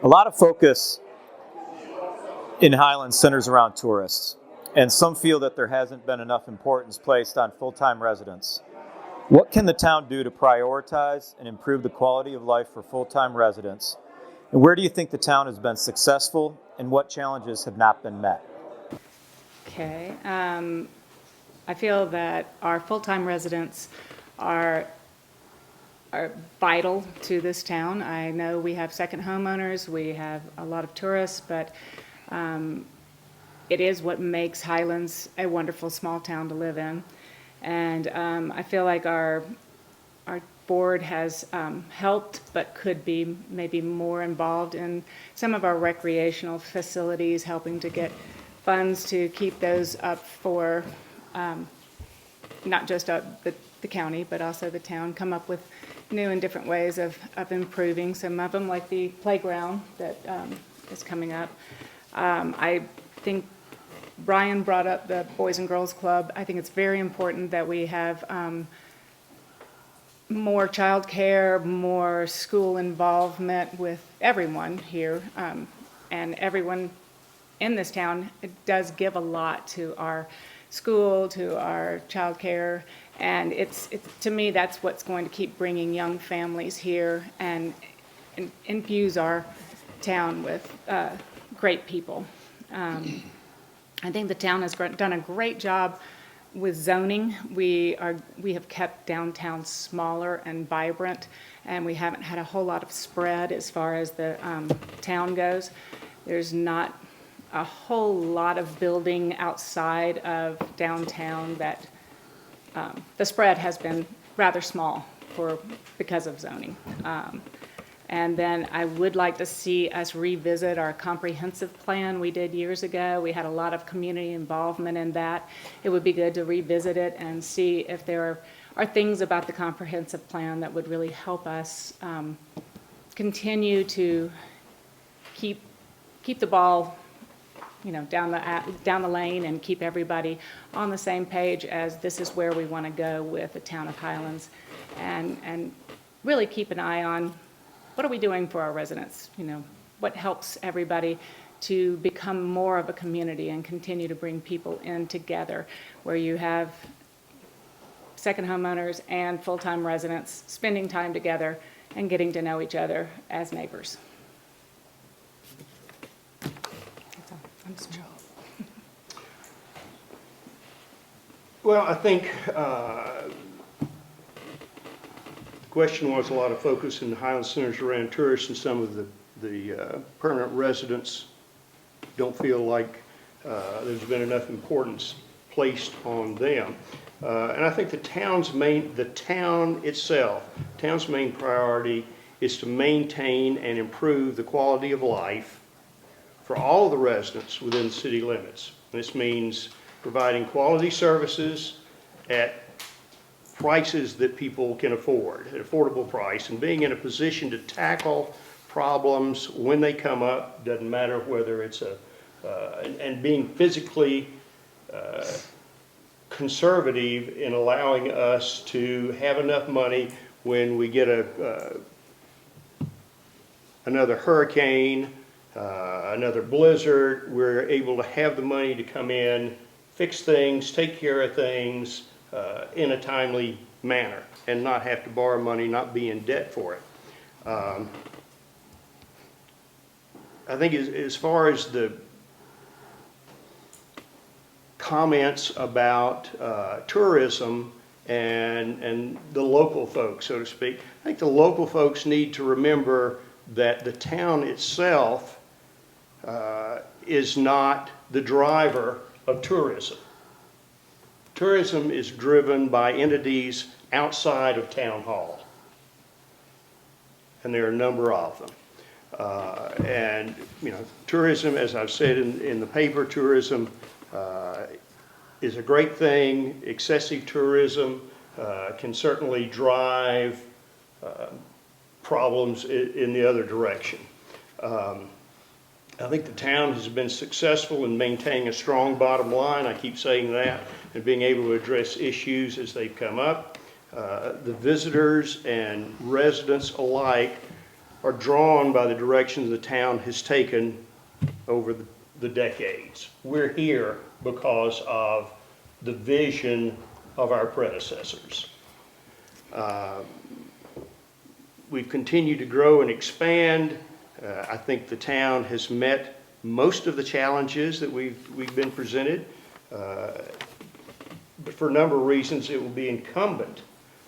A lot of focus in Highlands centers around tourists, and some feel that there hasn't been enough importance placed on full-time residents. What can the town do to prioritize and improve the quality of life for full-time residents? And where do you think the town has been successful, and what challenges have not been met? Okay. I feel that our full-time residents are vital to this town. I know we have second homeowners, we have a lot of tourists, but it is what makes Highlands a wonderful small town to live in. And I feel like our board has helped, but could be maybe more involved in some of our recreational facilities, helping to get funds to keep those up for not just the county, but also the town, come up with new and different ways of improving some of them, like the playground that is coming up. I think Brian brought up the Boys and Girls Club. I think it's very important that we have more child care, more school involvement with everyone here, and everyone in this town. It does give a lot to our school, to our child care, and it's to me that's what's going to keep bringing young families here and infuse our town with great people. I think the town has done a great job with zoning. We have kept downtown smaller and vibrant, and we haven't had a whole lot of spread as far as the town goes. There's not a whole lot of building outside of downtown that the spread has been rather small because of zoning. And then I would like to see us revisit our comprehensive plan we did years ago. We had a lot of community involvement in that. It would be good to revisit it and see if there are things about the comprehensive plan that would really help us continue to keep the ball, down the lane, and keep everybody on the same page as this is where we want to go with the town of Highlands, and really keep an eye on what are we doing for our residents? What helps everybody to become more of a community and continue to bring people in together, where you have second homeowners and full-time residents spending time together and getting to know each other as neighbors. That's all. I'm just joking. Well, I think the question was a lot of focus in the Highlands centers around tourists, and some of the permanent residents don't feel like there's been enough importance placed on them. And I think the town's main priority is to maintain and improve the quality of life for all the residents within the city limits. This means providing quality services at prices that people can afford, at affordable price, and being in a position to tackle problems when they come up. Doesn't matter whether it's and being physically conservative in allowing us to have enough money when we get another hurricane, another blizzard. We're able to have the money to come in, fix things, take care of things in a timely manner, and not have to borrow money, not be in debt for it. I think as far as the comments about tourism and the local folks, so to speak, I think the local folks need to remember that the town itself is not the driver of tourism. Tourism is driven by entities outside of town hall, and there are a number of them. And tourism, as I've said in the paper, tourism is a great thing. Excessive tourism can certainly drive problems in the other direction. I think the town has been successful in maintaining a strong bottom line. I keep saying that, and being able to address issues as they come up. The visitors and residents alike are drawn by the directions the town has taken over the decades. We're here because of the vision of our predecessors. We've continued to grow and expand. I think the town has met most of the challenges that we've been presented. But for a number of reasons, it will be incumbent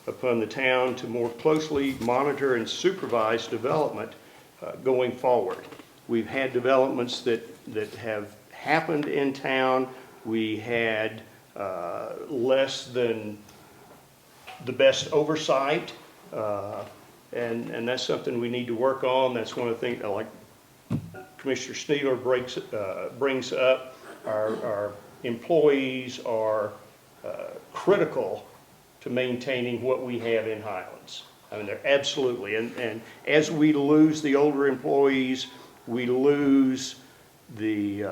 upon the town to more closely monitor and supervise development going forward. We've had developments that have happened in town. We had less than the best oversight, and that's something we need to work on. That's one of the things, like Commissioner Sneedler brings up. Our employees are critical to maintaining what we have in Highlands. I mean, they're absolutely, and as we lose the older employees, we lose the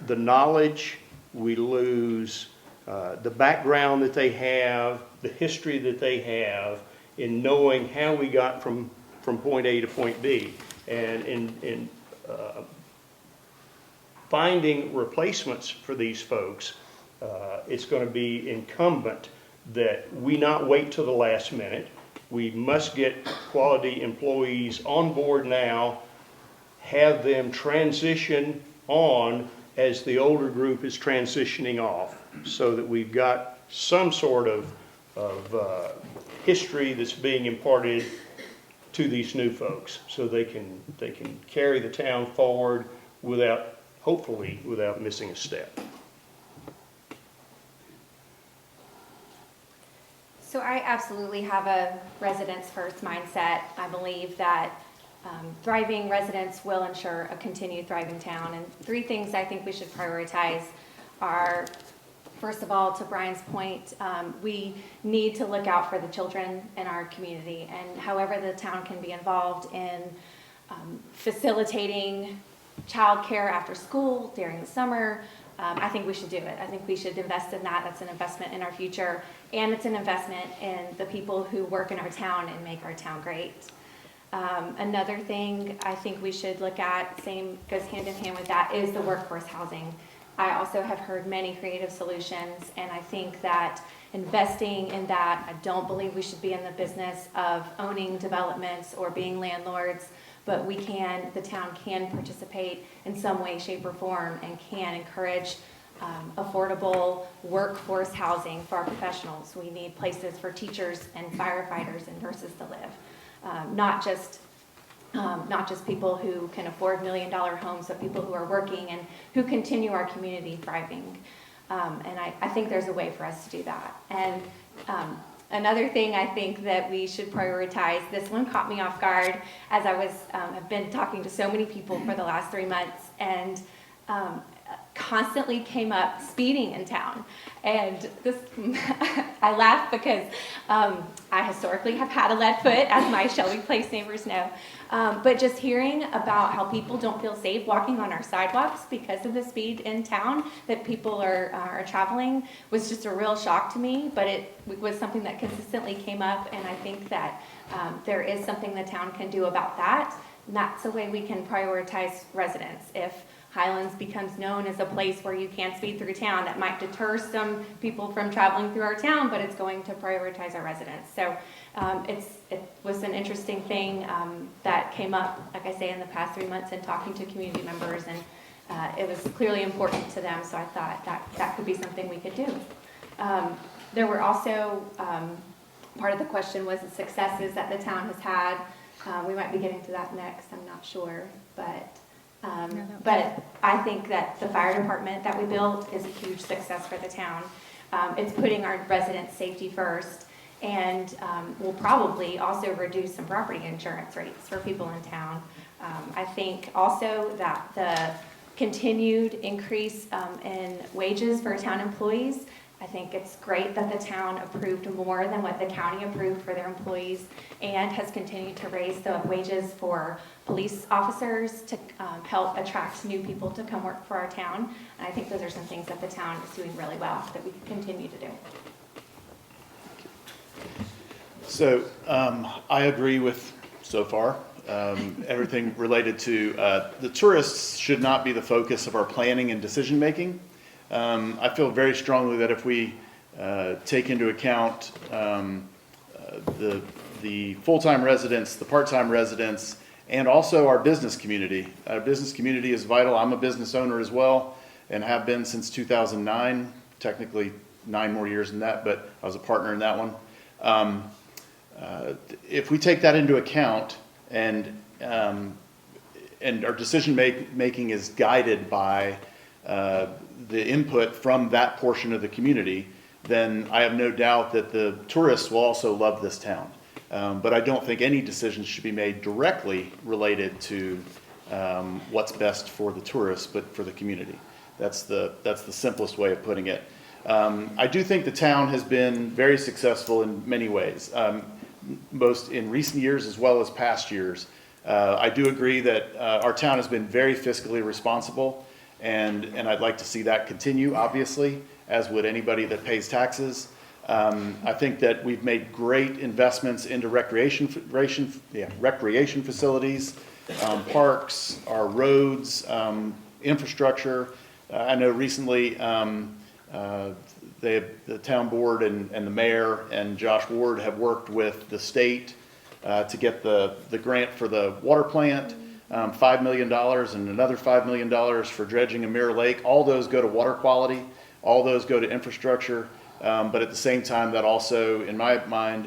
knowledge, we lose the background that they have, the history that they have in knowing how we got from point A to point B. And in finding replacements for these folks, it's going to be incumbent that we not wait till the last minute. We must get quality employees on board now, have them transition on as the older group is transitioning off, so that we've got some sort of history that's being imparted to these new folks, so they can carry the town forward hopefully without missing a step. So I absolutely have a residents first mindset. I believe that thriving residents will ensure a continued thriving town. And 3 things I think we should prioritize are, first of all, to Brian's point, we need to look out for the children in our community, and however the town can be involved in facilitating childcare after school during the summer. I think we should do it. I think we should invest in that. That's an investment in our future, and it's an investment in the people who work in our town and make our town great. Another thing I think we should look at, same goes hand in hand with that, is the workforce housing. I also have heard many creative solutions, and I think that investing in that, I don't believe we should be in the business of owning developments or being landlords, but the town can participate in some way, shape, or form, and can encourage affordable workforce housing for our professionals. We need places for teachers and firefighters and nurses to live, not just people who can afford $1 million homes, but people who are working and who continue our community thriving. And I think there's a way for us to do that. And another thing I think that we should prioritize, this one caught me off guard as I have been talking to so many people for the last 3 months, and constantly came up speeding in town. And this, I laugh because I historically have had a lead foot, as my Shelby Place neighbors know. But just hearing about how people don't feel safe walking on our sidewalks because of the speed in town that people are traveling was just a real shock to me. But it was something that consistently came up, and I think that there is something the town can do about that. And that's a way we can prioritize residents. If Highlands becomes known as a place where you can't speed through town, that might deter some people from traveling through our town, but it's going to prioritize our residents. So it was an interesting thing that came up, like I say, in the past 3 months in talking to community members, and it was clearly important to them, so I thought that could be something we could do. There were also, part of the question was the successes that the town has had. We might be getting to that next, I'm not sure, but I think that the fire department that we built is a huge success for the town. It's putting our residents' safety first, and will probably also reduce some property insurance rates for people in town. I think also that the continued increase in wages for town employees, I think it's great that the town approved more than what the county approved for their employees, and has continued to raise the wages for police officers to help attract new people to come work for our town. And I think those are some things that the town is doing really well that we can continue to do. So I agree with so far everything related to the tourists should not be the focus of our planning and decision making. I feel very strongly that if we take into account the full-time residents, the part-time residents, and also our business community. Our business community is vital. I'm a business owner as well and have been since 2009, technically 9 more years than that, but I was a partner in that one. If we take that into account and our decision making is guided by the input from that portion of the community, then I have no doubt that the tourists will also love this town. But I don't think any decisions should be made directly related to what's best for the tourists, but for the community. That's the simplest way of putting it. I do think the town has been very successful in many ways, most in recent years as well as past years. I do agree that our town has been very fiscally responsible, and I'd like to see that continue, obviously, as would anybody that pays taxes. I think that we've made great investments into recreation facilities, parks, our roads, infrastructure. I know recently the town board and the mayor and Josh Ward have worked with the state to get the grant for the water plant, $5 million and another $5 million for dredging in Mirror Lake. All those go to water quality. All those go to infrastructure. But at the same time, that also, in my mind,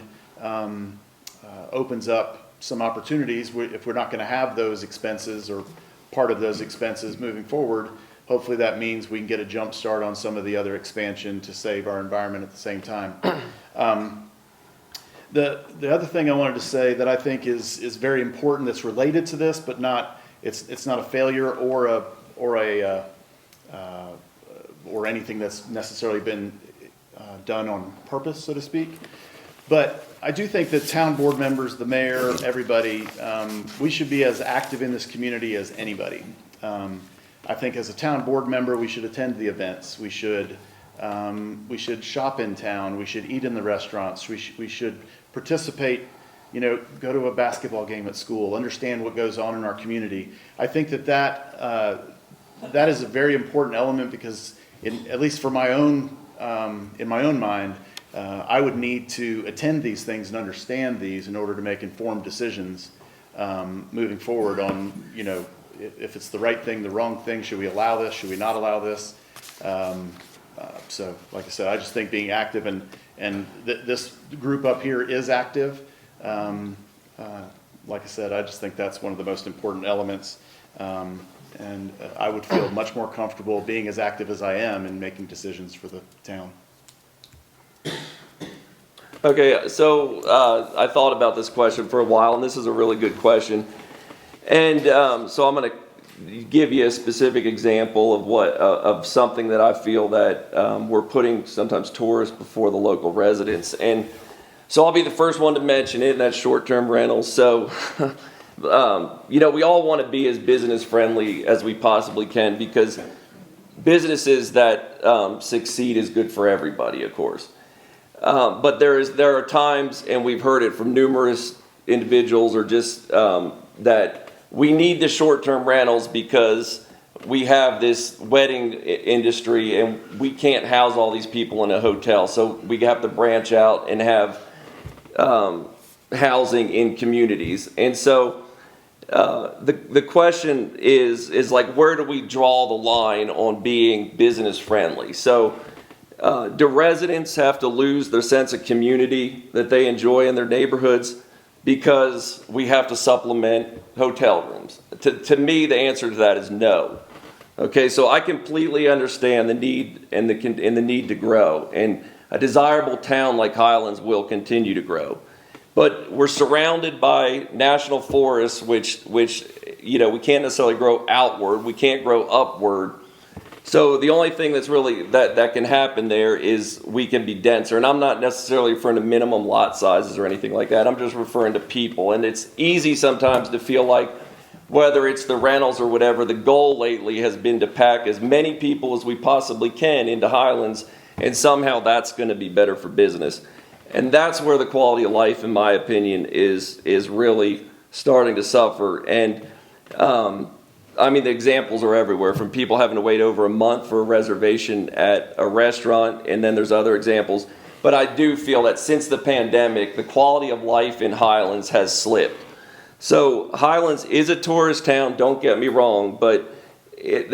opens up some opportunities. If we're not going to have those expenses or part of those expenses moving forward, hopefully that means we can get a jump start on some of the other expansion to save our environment at the same time. The other thing I wanted to say that I think is very important that's related to this, but it's not a failure or anything that's necessarily been done on purpose, so to speak. But I do think that town board members, the mayor, everybody, we should be as active in this community as anybody. I think as a town board member, we should attend the events. We should shop in town. We should eat in the restaurants. We should participate, go to a basketball game at school, understand what goes on in our community. I think that is a very important element because, at least for my own, in my own mind, I would need to attend these things and understand these in order to make informed decisions moving forward on, if it's the right thing, the wrong thing, should we allow this, should we not allow this? So, like I said, I just think being active and this group up here is active. Like I said, I just think that's one of the most important elements. And I would feel much more comfortable being as active as I am in making decisions for the town. Okay, so I thought about this question for a while, and this is a really good question. And so I'm going to give you a specific example of something that I feel that we're putting sometimes tourists before the local residents. And so I'll be the first one to mention it, and that's short-term rentals. So, we all want to be as business friendly as we possibly can because businesses that succeed is good for everybody, of course. But there are times, and we've heard it from numerous individuals, or just that we need the short-term rentals because we have this wedding industry and we can't house all these people in a hotel. So we have to branch out and have housing in communities. And so the question is like, where do we draw the line on being business friendly? So do residents have to lose their sense of community that they enjoy in their neighborhoods because we have to supplement hotel rooms? To me, the answer to that is no. Okay, so I completely understand the need and the need to grow, and a desirable town like Highlands will continue to grow. But we're surrounded by national forests, which we can't necessarily grow outward. We can't grow upward. So the only thing that's really that can happen there is we can be denser. And I'm not necessarily referring to minimum lot sizes or anything like that. I'm just referring to people. And it's easy sometimes to feel like, whether it's the rentals or whatever, the goal lately has been to pack as many people as we possibly can into Highlands, and somehow that's going to be better for business. And that's where the quality of life, in my opinion, is really starting to suffer. And I mean, the examples are everywhere, from people having to wait over a month for a reservation at a restaurant, and then there's other examples. But I do feel that since the pandemic, the quality of life in Highlands has slipped. So Highlands is a tourist town, don't get me wrong, but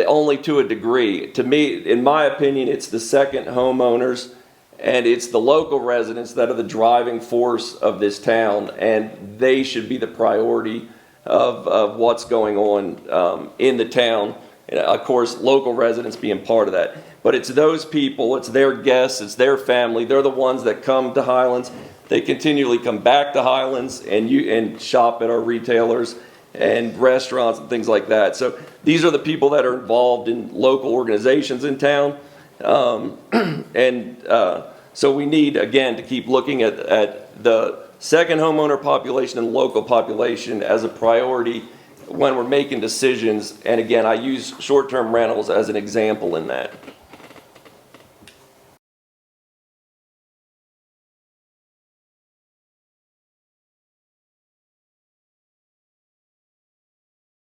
only to a degree. To me, in my opinion, it's the second homeowners and it's the local residents that are the driving force of this town, and they should be the priority of what's going on in the town. And of course, local residents being part of that. But it's those people, it's their guests, it's their family. They're the ones that come to Highlands. They continually come back to Highlands and shop at our retailers and restaurants and things like that. So these are the people that are involved in local organizations in town. So we need, again, to keep looking at the second homeowner population and local population as a priority when we're making decisions. And again, I use short-term rentals as an example in that.